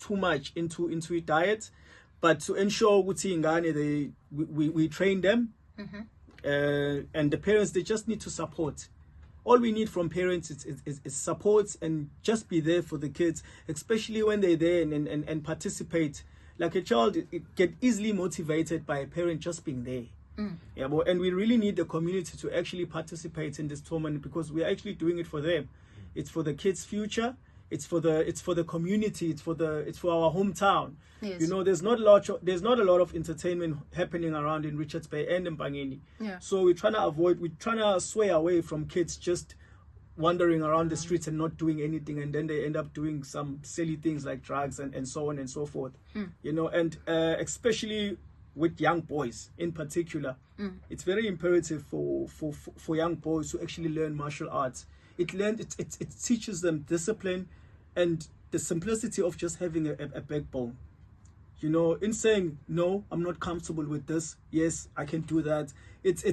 too much into a diet, but to ensure we train them, and the parents, they just need to support. All we need from parents is support, and just be there for the kids, especially when they're there and participate. Like a child, it get easily motivated by a parent just being there. Yeah, and we really need the community to actually participate in this tournament, because we're actually doing it for them. It's for the kids' future. It's for the community. It's for our hometown. Yes. You know, there's not a lot of entertainment happening around in Richards Bay and in Mpangeni. Yeah. So we're trying to sway away from kids just wandering around the streets and not doing anything, and then they end up doing some silly things like drugs and so on and so forth. You know, and especially with young boys in particular, it's very imperative for young boys to actually learn martial arts. It teaches them discipline and the simplicity of just having a backbone. You know, in saying no, I'm not comfortable with this. Yes, I can do that. It's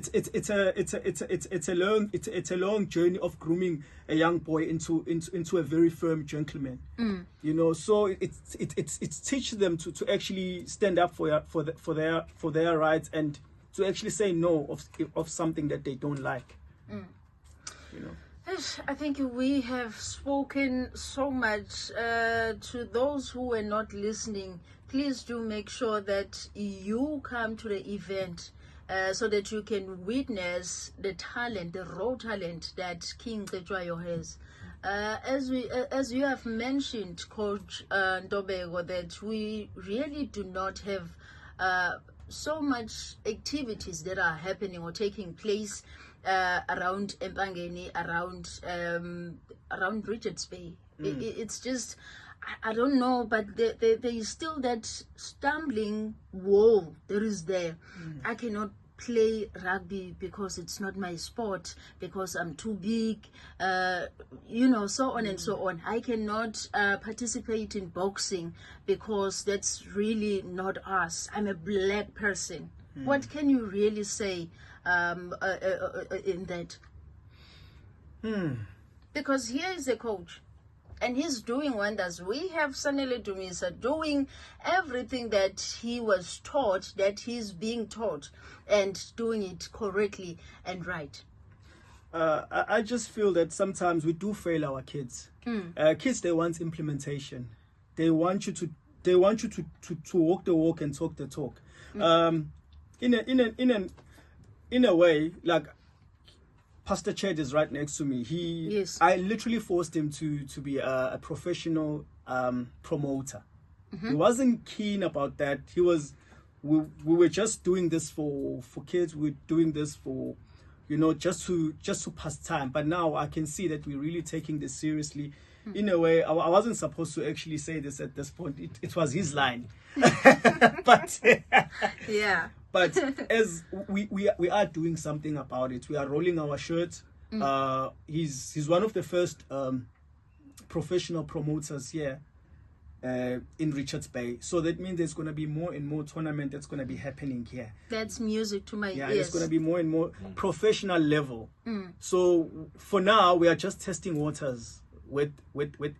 a long journey of grooming a young boy into a very firm gentleman. You know, so it teaches them to actually stand up for their rights, and to actually say no of something that they don't like. You know. I think we have spoken so much. To those who were not listening, please do make sure that you come to the event, so that you can witness the talent, the raw talent that King Cetshwayo has. As you have mentioned, Coach Ntobeko, that we really do not have so much activities that are happening or taking place around Mpangeni, around Richards Bay. It's just, I don't know, but there is still that stumbling wall. There is there. I cannot play rugby because it's not my sport, because I'm too big, you know, so on and so on. I cannot participate in boxing because that's really not us. I'm a black person. What can you really say in that? Because here is a coach, and he's doing wonders. We have Sanele Dumisa doing everything that he was taught, that he's being taught, and doing it correctly and right. I just feel that sometimes we do fail our kids. Kids, they want implementation. They want you to walk the walk and talk the talk. In a way, like Pastor Chad is right next to me. Yes. I literally forced him to be a professional promoter. He wasn't keen about that. We were just doing this for kids. We're doing this for, you know, just to pass time. But now I can see that we're really taking this seriously. In a way, I wasn't supposed to actually say this at this point. It was his line. But yeah. But as we are doing something about it. We are rolling our shirts. He's one of the first professional promoters here in Richards Bay. So that means there's going to be more and more tournament that's going to be happening here. That's music to my ears. Yeah, it's going to be more and more professional level. So for now, we are just testing waters with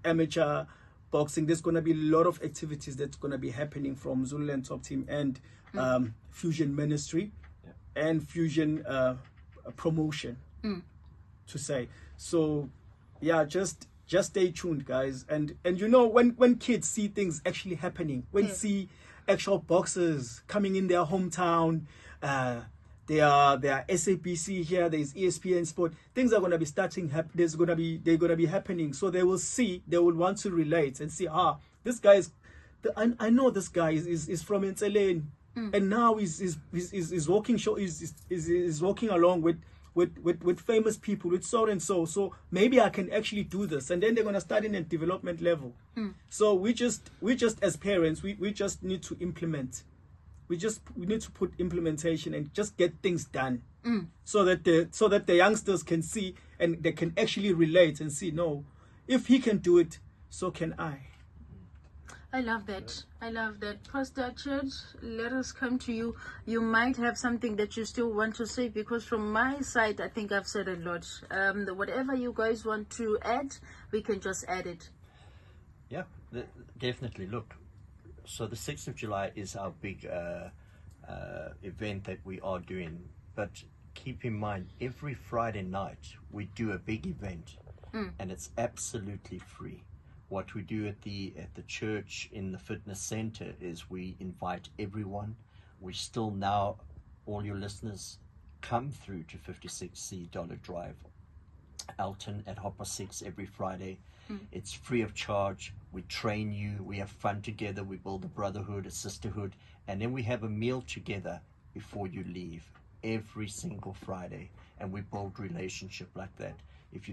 amateur boxing. There's going to be a lot of activities that's going to be happening from Zululand Top Team and Fusion Ministry and Fusion promotion, to say. So yeah, just stay tuned, guys. And you know, when kids see things actually happening, when see actual boxers coming in their hometown, there are SABC here, there's ESPN Sport, things are going to be starting, they're going to be happening. So they will want to relate and see, this guy is, I know this guy is from Zululand, and now he's walking is walking along with famous people, with so and so. So maybe I can actually do this, and then they're gonna start in a development level. So we just as parents, we just need to implement. We need to put implementation and just get things done, so that the youngsters can see and they can actually relate and see, no, if he can do it, so can I. I love that. Pastor Church, let us come to you. You might have something that you still want to say, because from my side, I think I've said a lot. Whatever you guys want to add, we can just add it. Yeah, definitely. Look, So the 6th of July is our big event that we are doing. But keep in mind, every Friday night we do a big event, and it's absolutely free. What we do at the church in the fitness center is we invite everyone. We still now, all your listeners, come through to 56C Dollar Drive, Alton at 6:30 every Friday. It's free of charge. We train you, we have fun together, we build a brotherhood, a sisterhood, and then we have a meal together before you leave every single Friday, and we build relationship like that. If you don't